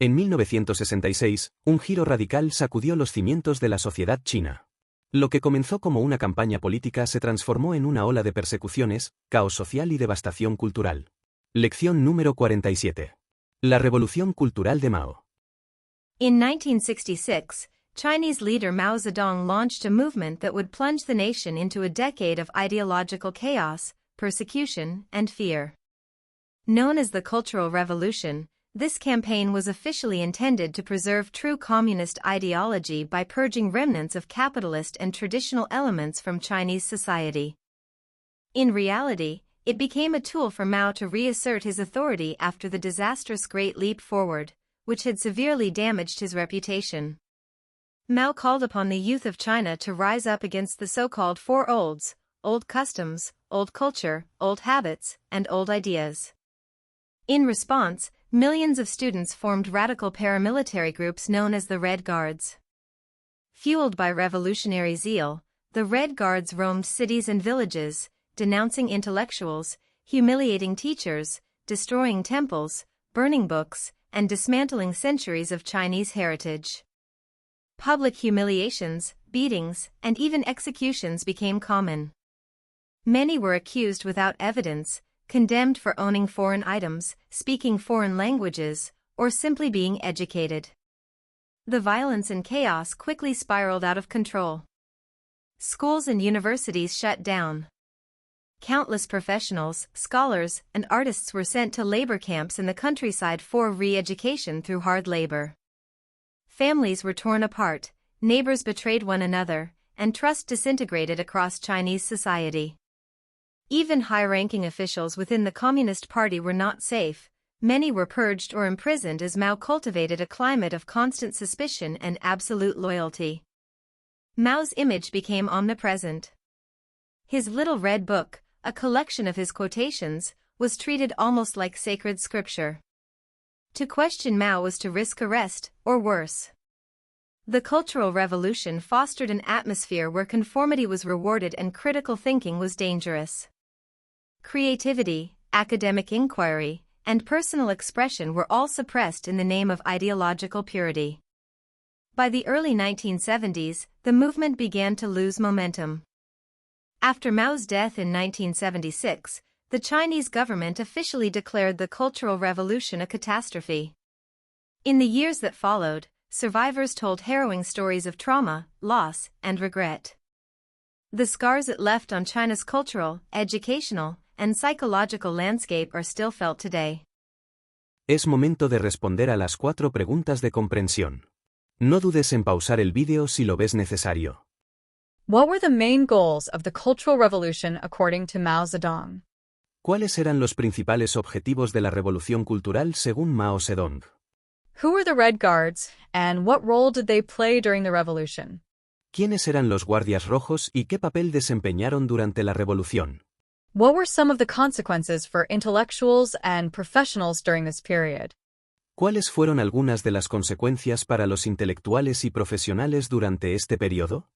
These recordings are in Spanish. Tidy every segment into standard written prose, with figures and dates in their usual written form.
En 1966, un giro radical sacudió los cimientos de la sociedad china. Lo que comenzó como una campaña política se transformó en una ola de persecuciones, caos social y devastación cultural. Lección número 47. La Revolución Cultural de Mao. In 1966, Chinese leader Mao Zedong launched a movement that would plunge the nation into a decade of ideological chaos, persecution, and fear. Known as the Cultural Revolution, this campaign was officially intended to preserve true communist ideology by purging remnants of capitalist and traditional elements from Chinese society. In reality, it became a tool for Mao to reassert his authority after the disastrous Great Leap Forward, which had severely damaged his reputation. Mao called upon the youth of China to rise up against the so-called Four Olds: old customs, old culture, old habits, and old ideas. In response, millions of students formed radical paramilitary groups known as the Red Guards. Fueled by revolutionary zeal, the Red Guards roamed cities and villages, denouncing intellectuals, humiliating teachers, destroying temples, burning books, and dismantling centuries of Chinese heritage. Public humiliations, beatings, and even executions became common. Many were accused without evidence, condemned for owning foreign items, speaking foreign languages, or simply being educated. The violence and chaos quickly spiraled out of control. Schools and universities shut down. Countless professionals, scholars, and artists were sent to labor camps in the countryside for re-education through hard labor. Families were torn apart, neighbors betrayed one another, and trust disintegrated across Chinese society. Even high-ranking officials within the Communist Party were not safe. Many were purged or imprisoned as Mao cultivated a climate of constant suspicion and absolute loyalty. Mao's image became omnipresent. His Little Red Book, a collection of his quotations, was treated almost like sacred scripture. To question Mao was to risk arrest, or worse. The Cultural Revolution fostered an atmosphere where conformity was rewarded and critical thinking was dangerous. Creativity, academic inquiry, and personal expression were all suppressed in the name of ideological purity. By the early 1970s, the movement began to lose momentum. After Mao's death in 1976, the Chinese government officially declared the Cultural Revolution a catastrophe. In the years that followed, survivors told harrowing stories of trauma, loss, and regret. The scars it left on China's cultural, educational, and psychological landscape are still felt today. Es momento de responder a las 4 preguntas de comprensión. No dudes en pausar el vídeo si lo ves necesario. What were the main goals of the Cultural Revolution according to Mao Zedong? ¿Cuáles eran los principales objetivos de la revolución cultural según Mao Zedong? Who were the Red Guards, and what role did they play during the revolution? ¿Quiénes eran los guardias rojos y qué papel desempeñaron durante la revolución? What were some of the consequences for intellectuals and professionals during this period? ¿Cuáles fueron algunas de las consecuencias para los intelectuales y profesionales durante este periodo?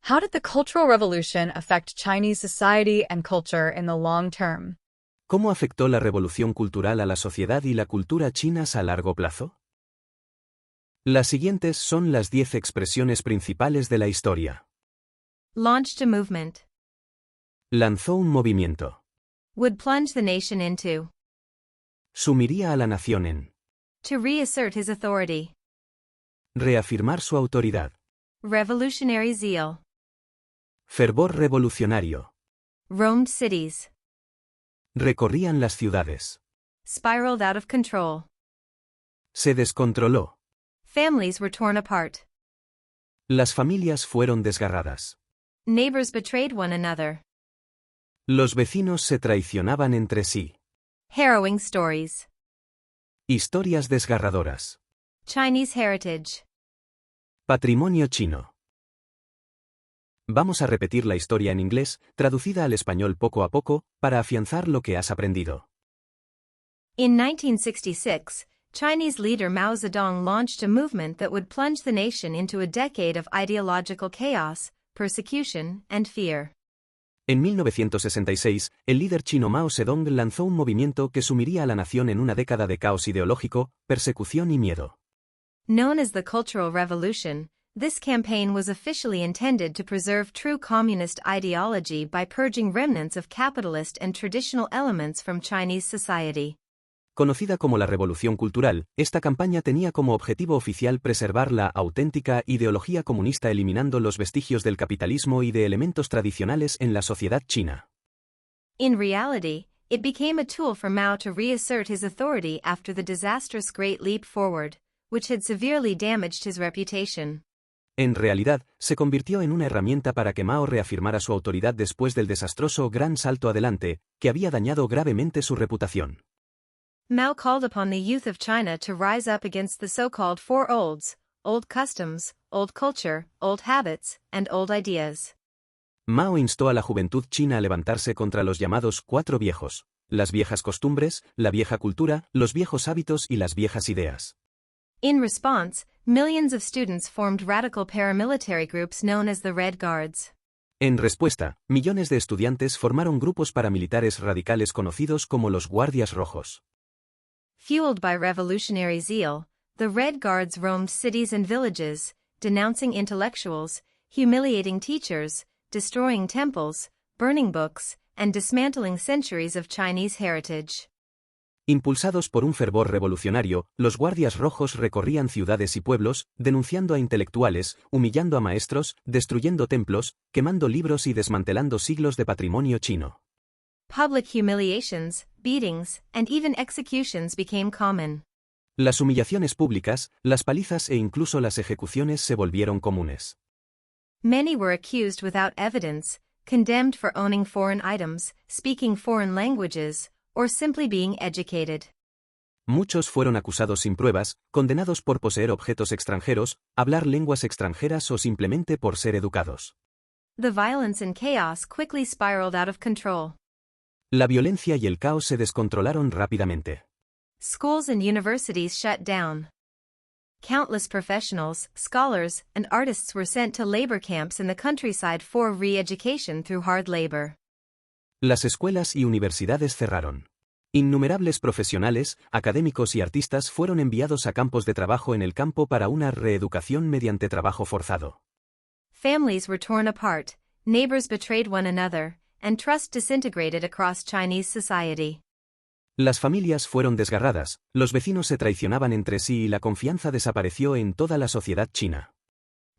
How did the Cultural Revolution affect Chinese society and culture in the long term? ¿Cómo afectó la revolución cultural a la sociedad y la cultura chinas a largo plazo? Las siguientes son las 10 expresiones principales de la historia. Launched a movement. Lanzó un movimiento. Would plunge the nation into. Sumiría a la nación en. To reassert his authority. Reafirmar su autoridad. Revolutionary zeal. Fervor revolucionario. Roamed cities. Recorrían las ciudades. Spiraled out of control. Se descontroló. Families were torn apart. Las familias fueron desgarradas. Neighbors betrayed one another. Los vecinos se traicionaban entre sí. Harrowing stories. Historias desgarradoras. Chinese heritage. Patrimonio chino. Vamos a repetir la historia en inglés, traducida al español poco a poco, para afianzar lo que has aprendido. In 1966, Chinese leader Mao Zedong launched a movement that would plunge the nation into a decade of ideological chaos, persecution, and fear. En 1966, el líder chino Mao Zedong lanzó un movimiento que sumiría a la nación en una década de caos ideológico, persecución y miedo. Known as the Cultural Revolution, this campaign was officially intended to preserve true communist ideology by purging remnants of capitalist and traditional elements from Chinese society. Conocida como la Revolución Cultural, esta campaña tenía como objetivo oficial preservar la auténtica ideología comunista eliminando los vestigios del capitalismo y de elementos tradicionales en la sociedad china. In reality, it became a tool for Mao to reassert his authority after the disastrous Great Leap Forward, which had severely damaged his reputation. En realidad, se convirtió en una herramienta para que Mao reafirmara su autoridad después del desastroso Gran Salto Adelante, que había dañado gravemente su reputación. Mao called upon the youth of China to rise up against the so-called Four Olds, old customs, old culture, old habits, and old ideas. Mao instó a la juventud china a levantarse contra los llamados Cuatro Viejos, las viejas costumbres, la vieja cultura, los viejos hábitos y las viejas ideas. In response, millions of students formed radical paramilitary groups known as the Red Guards. En respuesta, millones de estudiantes formaron grupos paramilitares radicales conocidos como los Guardias Rojos. Fueled by revolutionary zeal, the Red Guards roamed cities and villages, denouncing intellectuals, humiliating teachers, destroying temples, burning books, and dismantling centuries of Chinese heritage. Impulsados por un fervor revolucionario, los Guardias Rojos recorrían ciudades y pueblos, denunciando a intelectuales, humillando a maestros, destruyendo templos, quemando libros y desmantelando siglos de patrimonio chino. Public humiliations, beatings, and even executions became common. Las humillaciones públicas, las palizas e incluso las ejecuciones se volvieron comunes. Many were accused without evidence, condemned for owning foreign items, speaking foreign languages, or simply being educated. Muchos fueron acusados sin pruebas, condenados por poseer objetos extranjeros, hablar lenguas extranjeras o simplemente por ser educados. The violence and chaos quickly spiraled out of control. La violencia y el caos se descontrolaron rápidamente. Schools and universities shut down. Countless professionals, scholars, and artists were sent to labor camps in the countryside for re-education through hard labor. Las escuelas y universidades cerraron. Innumerables profesionales, académicos y artistas fueron enviados a campos de trabajo en el campo para una reeducación mediante trabajo forzado. Families were torn apart, neighbors betrayed one another, and trust disintegrated across Chinese society. Las familias fueron desgarradas, los vecinos se traicionaban entre sí y la confianza desapareció en toda la sociedad china.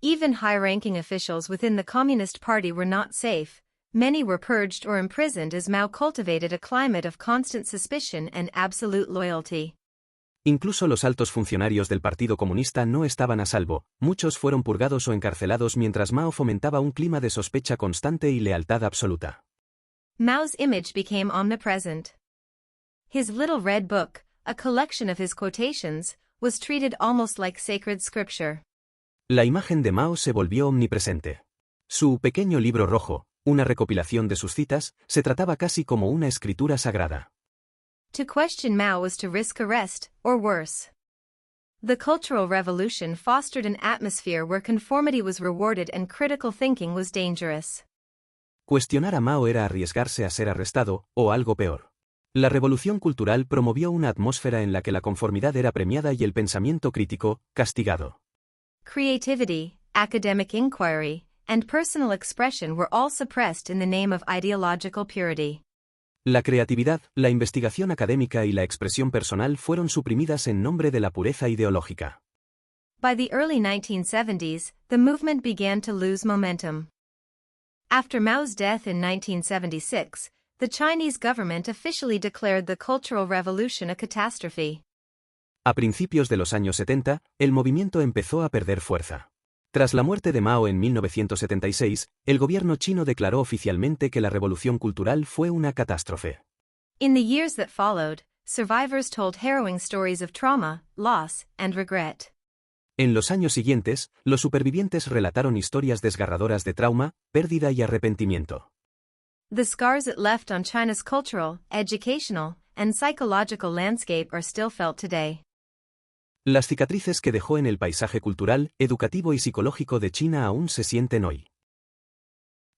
Even high-ranking officials within the Communist Party were not safe. Many were purged or imprisoned as Mao cultivated a climate of constant suspicion and absolute loyalty. Incluso los altos funcionarios del Partido Comunista no estaban a salvo, muchos fueron purgados o encarcelados mientras Mao fomentaba un clima de sospecha constante y lealtad absoluta. Mao's image became omnipresent. His Little Red Book, a collection of his quotations, was treated almost like sacred scripture. La imagen de Mao se volvió omnipresente. Su pequeño libro rojo, una recopilación de sus citas, se trataba casi como una escritura sagrada. To question Mao was to risk arrest, or worse. The Cultural Revolution fostered an atmosphere where conformity was rewarded and critical thinking was dangerous. Cuestionar a Mao era arriesgarse a ser arrestado, o algo peor. La revolución cultural promovió una atmósfera en la que la conformidad era premiada y el pensamiento crítico, castigado. Creativity, academic inquiry, and personal expression were all suppressed in the name of ideological purity. La creatividad, la investigación académica y la expresión personal fueron suprimidas en nombre de la pureza ideológica. By the early 1970s, the movement began to lose momentum. After Mao's death in 1976, the Chinese government officially declared the Cultural Revolution a catastrophe. A principios de los años 70, el movimiento empezó a perder fuerza. Tras la muerte de Mao en 1976, el gobierno chino declaró oficialmente que la revolución cultural fue una catástrofe. In the years that followed, survivors told harrowing stories of trauma, loss, and regret. En los años siguientes, los supervivientes relataron historias desgarradoras de trauma, pérdida y arrepentimiento. The scars it left on China's cultural, educational, and psychological landscape are still felt today. Las cicatrices que dejó en el paisaje cultural, educativo y psicológico de China aún se sienten hoy.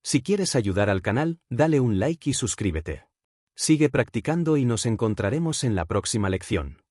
Si quieres ayudar al canal, dale un like y suscríbete. Sigue practicando y nos encontraremos en la próxima lección.